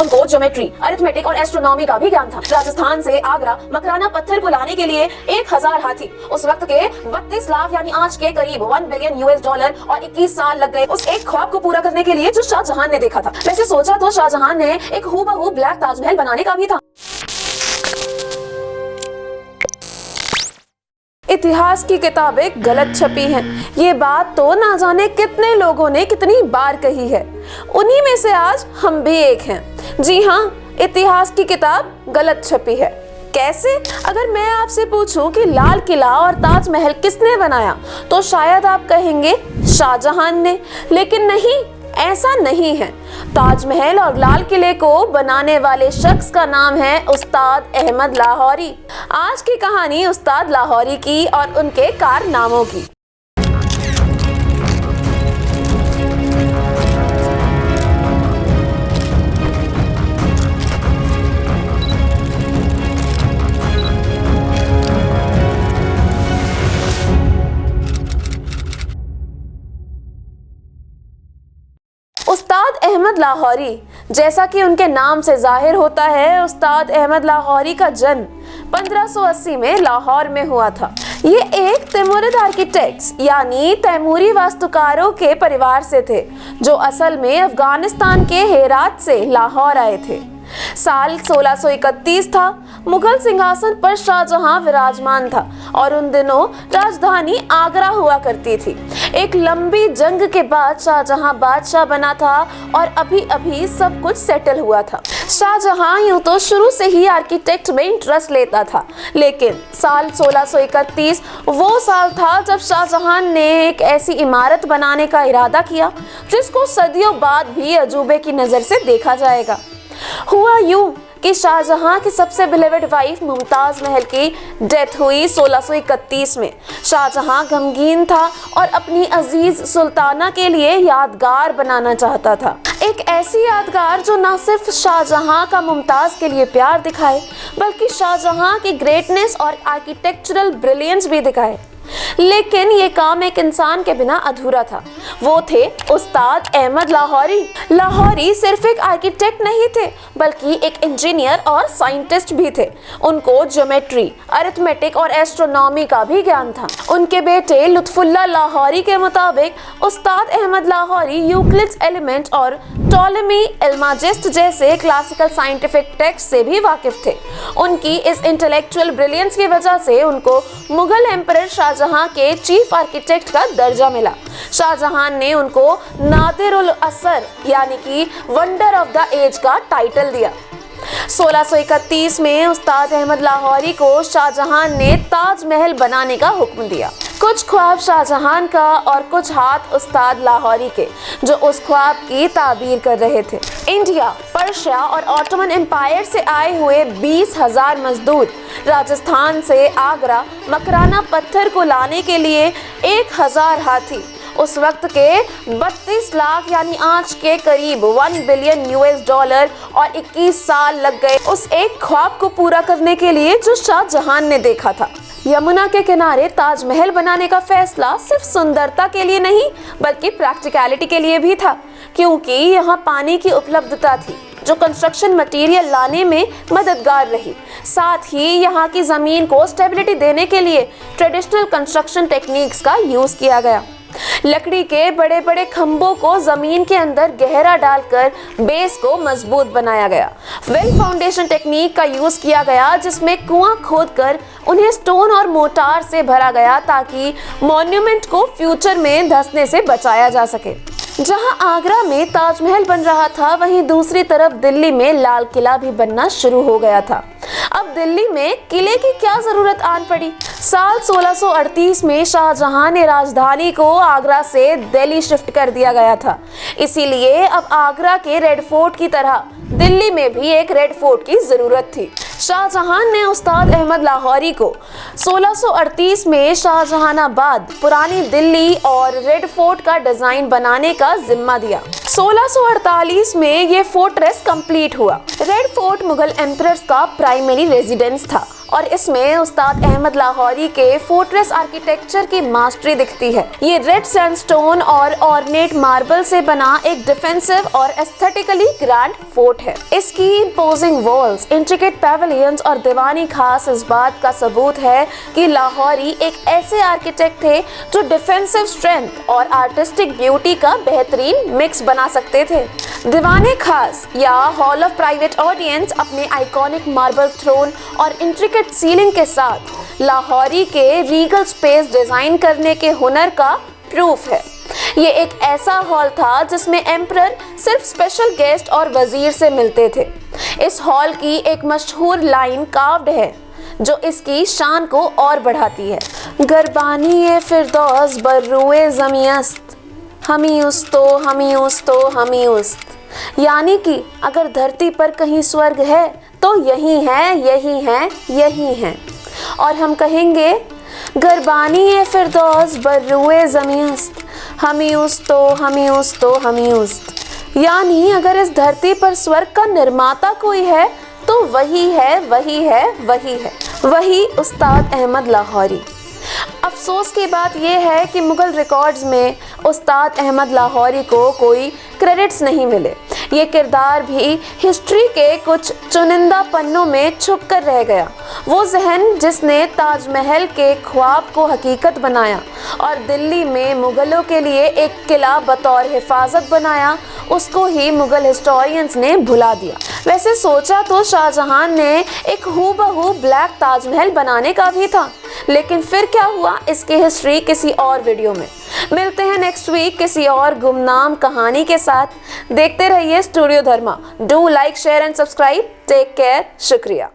उनको geometry, arithmetic और astronomy का भी ज्ञान था। राजस्थान से आगरा मकराना पत्थर को लाने के लिए 1000 हाथी, उस वक्त के 32 लाख यानी आज के करीब $1 बिलियन और 21 साल लग गए उस एक ख्वाब को पूरा करने के लिए जो शाहजहां ने देखा था। वैसे सोचा तो शाहजहां ने एक हूबहू ब्लैक ताजमहल बनाने का भी था। इतिहास की किताबें गलत छपी हैं, ये बात तो ना जाने कितने लोगों ने कितनी बार कही है। उन्हीं में से आज हम भी एक हैं। जी हाँ, इतिहास की किताब गलत छपी है। कैसे? अगर मैं आपसे पूछूं कि लाल किला और ताजमहल किसने बनाया तो शायद आप कहेंगे शाहजहां ने, लेकिन नहीं, ऐसा नहीं है। ताजमहल और लाल किले को बनाने वाले शख्स का नाम है उस्ताद अहमद लाहौरी। आज की कहानी उस्ताद लाहौरी की और उनके कारनामों की। उस्ताद अहमद लाहौरी, जैसा कि उनके नाम से जाहिर होता है, उस्ताद अहमद लाहौरी का जन्म 1580 में लाहौर में हुआ था। ये एक तैमूरिद आर्किटेक्ट्स यानी तैमूरी वास्तुकारों के परिवार से थे, जो असल में अफगानिस्तान के हेरात से लाहौर आए थे। साल 1631 था। मुगल सिंहासन पर शाहजहां विराजमान था और उन दिनों राजधानी आगरा हुआ करती थी। एक लंबी जंग के बाद शाहजहां बादशाह बना था और अभी अभी सब कुछ सेटल हुआ था। शाहजहां यूं तो शुरू से ही आर्किटेक्ट में इंटरेस्ट लेता था, लेकिन साल 1631 वो साल था जब शाहजहां ने एक ऐसी इमारत बनाने का इरादा किया जिसको सदियों बाद भी अजूबे की नजर से देखा जाएगा। हुआ यूं कि शाहजहां की सबसे बिलीवेड वाइफ मुमताज महल की डेथ हुई 1631 में। शाहजहां गमगीन था और अपनी अजीज सुल्ताना के लिए यादगार बनाना चाहता था, एक ऐसी यादगार जो न सिर्फ शाहजहां का मुमताज के लिए प्यार दिखाए बल्कि शाहजहां की ग्रेटनेस और आर्किटेक्चरल ब्रिलियंस भी दिखाए। लेकिन ये काम एक इंसान के बिना अधूरा था। वो थे उस्ताद अहमद लाहौरी। लाहौरी सिर्फ एक आर्किटेक्ट नहीं थे बल्कि एक इंजीनियर और साइंटिस्ट भी थे। उनको ज्योमेट्री, अरिथमेटिक और एस्ट्रोनॉमी का भी ज्ञान था। उनके बेटे लुत्फुल्लाह लाहौरी के मुताबिक उस्ताद अहमद लाहौरी यूक्लिड्स एलिमेंट और टॉलेमी एल्माजिस्ट जैसे क्लासिकल साइंटिफिक टेक्स्ट से भी वाकिफ थे। उनकी इस इंटेलेक्चुअल ब्रिलियंस की वजह से उनको मुगल एम्परर शाहजहां के चीफ आर्किटेक्ट का दर्जा मिला। शाहजहां ने उनको नादिर उल असर यानी कि वंडर ऑफ द एज का टाइटल दिया। 1631 में उस्ताद अहमद लाहौरी को शाहजहां ने ताजमहल बनाने का हुक्म दिया। कुछ ख्वाब शाहजहां का और कुछ हाथ उस्ताद लाहौरी के, जो उस ख्वाब की ताबीर कर रहे थे। इंडिया, पर्शिया और ऑटोमन एम्पायर से आए हुए 20,000 मजदूर राजस्थान से आगरा मकराना पत्थर को लाने के लिए 1000 हाथी, उस वक्त के 32 लाख यानी आज के करीब $1 बिलियन और 21 साल लग गए उस एक ख्वाब को पूरा करने के लिए जो शाहजहां ने देखा था। यमुना के किनारे ताजमहल बनाने का फैसला सिर्फ सुंदरता के लिए नहीं बल्कि प्रैक्टिकलिटी के लिए भी था, क्योंकि यहाँ पानी की उपलब्धता थी जो कंस्ट्रक्शन मटेरियल लाने में मददगार रही। साथ ही यहाँ की जमीन को स्टेबिलिटी देने के लिए ट्रेडिशनल कंस्ट्रक्शन टेक्निक्स का यूज किया गया। लकड़ी के बड़े बड़े खंभों को जमीन के अंदर गहरा डालकर बेस को मजबूत बनाया गया। वेल फाउंडेशन टेक्निक का यूज किया गया, जिसमें कुआं खोदकर उन्हें स्टोन और मोटार से भरा गया ताकि मॉन्यूमेंट को फ्यूचर में धंसने से बचाया जा सके। जहां आगरा में ताजमहल बन रहा था, वहीं दूसरी तरफ दिल्ली में लाल किला भी बनना शुरू हो गया था। अब दिल्ली में किले की क्या जरूरत आन पड़ी? साल 1638 में शाहजहां ने राजधानी को आगरा से दिल्ली शिफ्ट कर दिया गया था। इसीलिए अब आगरा के रेड फोर्ट की तरह दिल्ली में भी एक रेड फोर्ट की जरूरत थी। शाहजहां ने उस्ताद अहमद लाहौरी को 1638 में शाहजहानाबाद, पुरानी दिल्ली और रेड फोर्ट का डिजाइन बनाने का जिम्मा दिया। 1648 में ये फोर्ट्रेस कंप्लीट हुआ। रेड फोर्ट मुगल एम्परर्स का प्राइमरी रेजिडेंस था और इसमें उस्ताद अहमद लाहौरी के फोर्ट्रेस आर्किटेक्चर की मास्टरी दिखती है। ये रेड सैंडस्टोन और ऑर्नेट मार्बल से बना एक डिफेंसिव और एस्थेटिकली ग्रैंड फोर्ट है। इसकी इम्पोजिंग वॉल्स, इंट्रिकेट पैवेलियंस और दीवानी खास इस बात का सबूत है कि लाहौरी एक ऐसे आर्किटेक्ट थे जो डिफेंसिव स्ट्रेंथ और आर्टिस्टिक ब्यूटी का बेहतरीन मिक्स बना सकते थे। दीवाने खास या हॉल ऑफ प्राइवेट ऑडियंस अपने आइकॉनिक मार्बल थ्रोन और इंट्रिकेट सीलिंग के साथ लाहौरी के रीगल स्पेस डिजाइन करने के हुनर का प्रूफ है। ये एक ऐसा हॉल था जिसमें एम्परर सिर्फ स्पेशल गेस्ट और वजीर से मिलते थे। इस हॉल की एक मशहूर लाइन कार्व्ड है जो इसकी शान को और बढ़ाती है। गरबानी फिरदौस बर्रुए ज़मीस्त हमी उस्तो हमी उस्तो हमी उस्त, यानी कि अगर धरती पर कहीं स्वर्ग है तो यही है, यही है, यही है। और हम कहेंगे गरबानी फिरदौस बर्रुए ज़मीस्त हमी उस्तो हमी उस्तो हमी उस्त, यानी अगर इस धरती पर स्वर्ग का निर्माता कोई है तो वही है, वही है, वही है, वही उस्ताद अहमद लाहौरी। अफसोस की बात यह है कि मुगल रिकॉर्ड्स में उस्ताद अहमद लाहौरी को कोई क्रेडिट्स नहीं मिले। ये किरदार भी हिस्ट्री के कुछ चुनिंदा पन्नों में छुप कर रह गया। वो जहन जिसने ताजमहल के ख्वाब को हकीकत बनाया और दिल्ली में मुगलों के लिए एक किला बतौर हिफाजत बनाया, उसको ही मुगल हिस्टोरियंस ने भुला दिया। वैसे सोचा तो शाहजहां ने एक हूबहू ब्लैक ताजमहल बनाने का भी था, लेकिन फिर क्या हुआ इसकी हिस्ट्री किसी और वीडियो में। मिलते हैं नेक्स्ट वीक किसी और गुमनाम कहानी के साथ। देखते रहिए studio Dharma. Do like, share and subscribe. Take care. शुक्रिया।